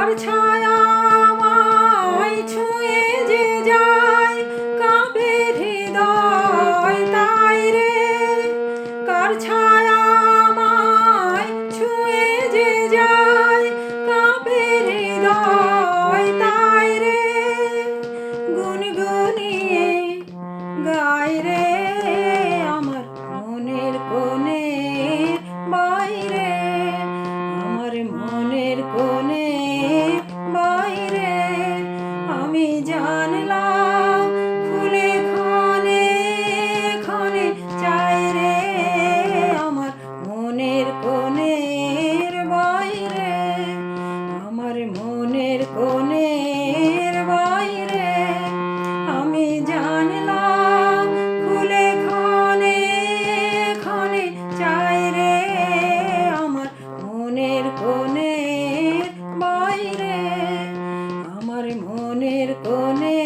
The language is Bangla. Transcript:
কার ছায়া আমায় ছুঁয়ে যে যায় কাঁপে হৃদয় তাই রে কার ছায়া আমায় ছুঁয়ে যে যায় কাঁপে হৃদয় তাই রে গুনগুনিয়ে গায় রে আমার মনের কোণে বাইরে আমার মনের কোণে বাইরে আমি জানলাম খুলে ক্ষণে ক্ষণে চাই রে আমার মনের কোণের বাইরে আমার মনের কোণের বাইরে আমি জানলাম খুলে ক্ষণে ক্ষণে চাই রে আমার মনের কোণের বাইরে আমার মনের কোণে